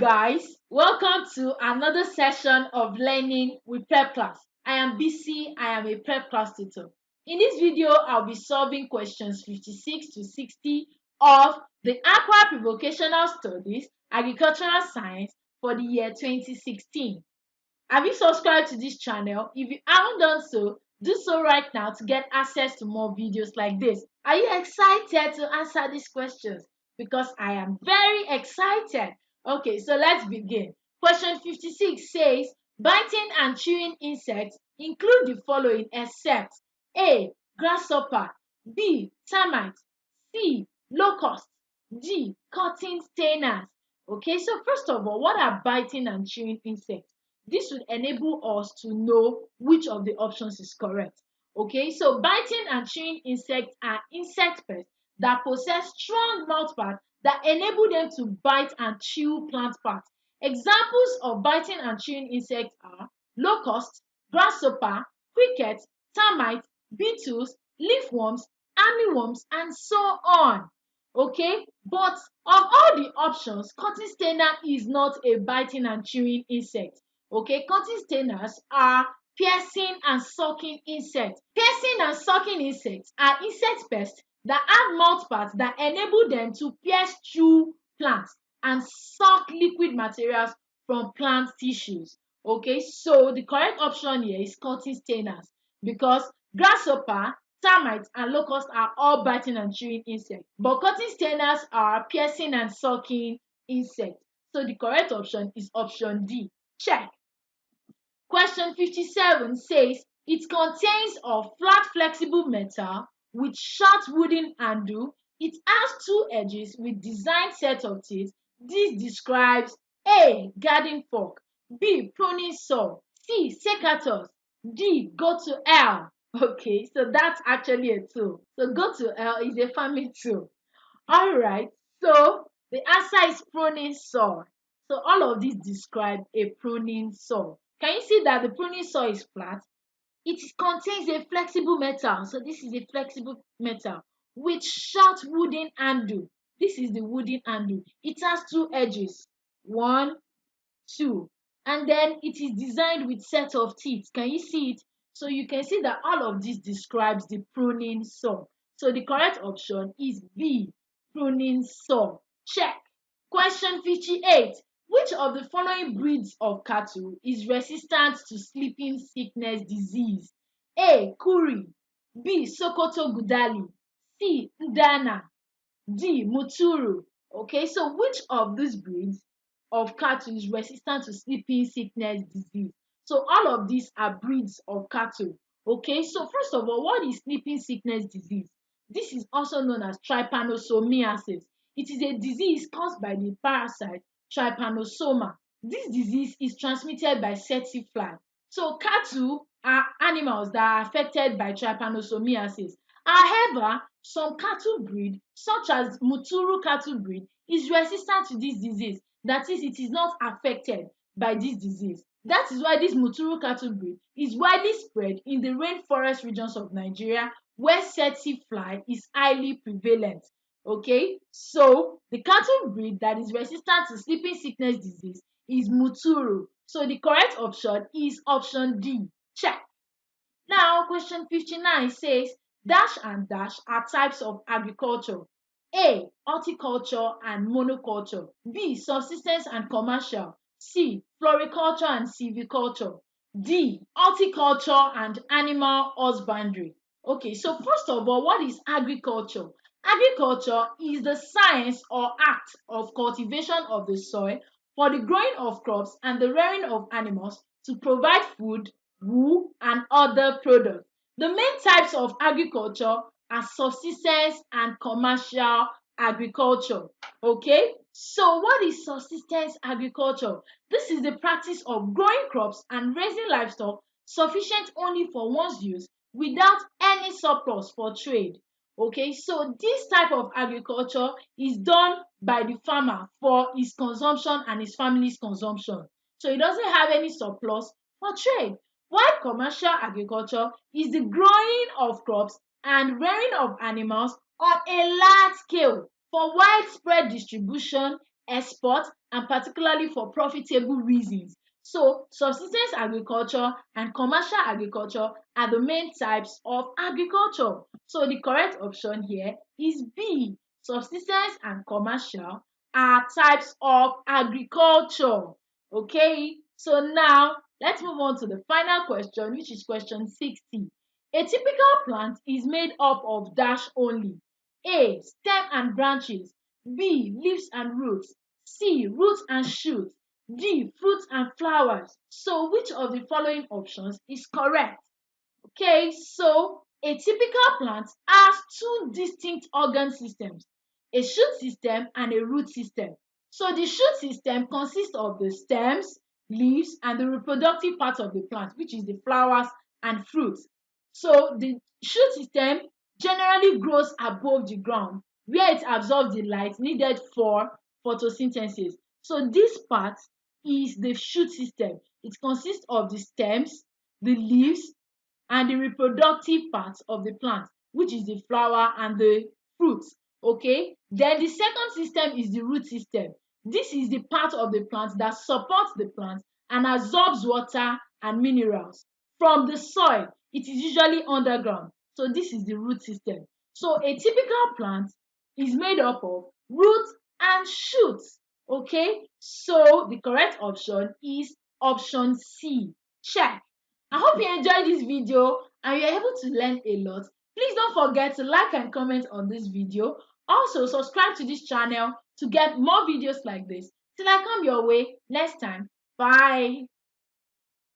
guys, welcome to another session of learning with prep class. I am BC, I am a prep class tutor. In this video, I'll be solving questions 56 to 60 of the AKWA Vocational Studies Agricultural Science for the year 2016. Have you subscribed to this channel? If you haven't done so, do so right now to get access to more videos like this. Are you excited to answer these questions? Because I am very excited. Okay, so let's begin. Question 56 says, biting and chewing insects include the following except A. Grasshopper, B. Termite, C. Locust, D. Cotton stainers. Okay, so first of all, what are biting and chewing insects? This would enable us to know which of the options is correct. Okay, so biting and chewing insects are insect pests that possess strong mouthparts that enable them to bite and chew plant parts. Examples of biting and chewing insects are locusts, grasshopper, crickets, termites, beetles, leafworms, armyworms, and so on. Okay, but of all the options, cotton stainer is not a biting and chewing insect. Okay, cotton stainers are piercing and sucking insects. Piercing and sucking insects are insect pests that have mouthparts that enable them to pierce through plants and suck liquid materials from plant tissues. Okay, so the correct option here is cotton stainers because grasshopper, termites, and locusts are all biting and chewing insects, but cotton stainers are piercing and sucking insects. So the correct option is option D. Check. Question 57 says it contains a flat flexible metal with short wooden handle. It has two edges with designed set of teeth. This describes A. Garden fork, B. Pruning saw, C. Secateurs, D. Go to L. Okay, so that's actually a tool. So go to L is a farming tool. Alright, so the answer is pruning saw. So all of these describe a pruning saw. Can you see that the pruning saw is flat? It contains a flexible metal. So this is a flexible metal with short wooden handle. This is the wooden handle. It has two edges. One, two. And then it is designed with set of teeth. Can you see it? So you can see that all of this describes the pruning saw. So the correct option is B, pruning saw. Check. Question 58. Which of the following breeds of cattle is resistant to sleeping sickness disease? A. Kuri, B. Sokoto Gudali, C. Ndana, D. Muturu. Okay, so which of these breeds of cattle is resistant to sleeping sickness disease? So all of these are breeds of cattle. Okay, so first of all, what is sleeping sickness disease? This is also known as trypanosomiasis. It is a disease caused by the parasite trypanosoma. This disease is transmitted by tsetse fly. So cattle are animals that are affected by trypanosomiasis. However, some cattle breed, such as Muturu cattle breed, is resistant to this disease. That is, it is not affected by this disease. That is why this Muturu cattle breed is widely spread in the rainforest regions of Nigeria, where tsetse fly is highly prevalent. Okay, so the cattle breed that is resistant to sleeping sickness disease is Muturu. So the correct option is option D. Check. Now, question 59 says dash and dash are types of agriculture. A. Horticulture and monoculture. B. Subsistence and commercial. C. Floriculture and silviculture. D. Horticulture and animal husbandry. Okay, so first of all, what is agriculture? Agriculture is the science or act of cultivation of the soil for the growing of crops and the rearing of animals to provide food, wool, and other products. The main types of agriculture are subsistence and commercial agriculture. Okay, so what is subsistence agriculture? This is the practice of growing crops and raising livestock sufficient only for one's use without any surplus for trade. Okay, so this type of agriculture is done by the farmer for his consumption and his family's consumption. So he doesn't have any surplus for trade. While commercial agriculture is the growing of crops and rearing of animals on a large scale for widespread distribution export, and particularly for profitable reasons. So, subsistence agriculture and commercial agriculture are the main types of agriculture. So, the correct option here is B. Subsistence and commercial are types of agriculture. Okay, so now let's move on to the final question, which is question 60. A typical plant is made up of dash only. A. Stem and branches. B. Leaves and roots. C. Roots and shoots. D. Fruits and flowers. So which of the following options is correct? Okay, so a typical plant has two distinct organ systems, a shoot system and a root system. So the shoot system consists of the stems, leaves, and the reproductive part of the plant, which is the flowers and fruits. So the shoot system generally grows above the ground where it absorbs the light needed for photosynthesis. So this part is the shoot system. It consists of the stems, the leaves, and the reproductive part of the plant, which is the flower and the fruits. Okay, then the second system is the root system. This is the part of the plant that supports the plant and absorbs water and minerals from the soil. It is usually underground, so this is the root system. So a typical plant is made up of roots and shoots. Okay, so the correct option is option C. Check. I hope you enjoyed this video and you're able to learn a lot. Please don't forget to like and comment on this video. Also, subscribe to this channel to get more videos like this. Till I come your way next time. Bye.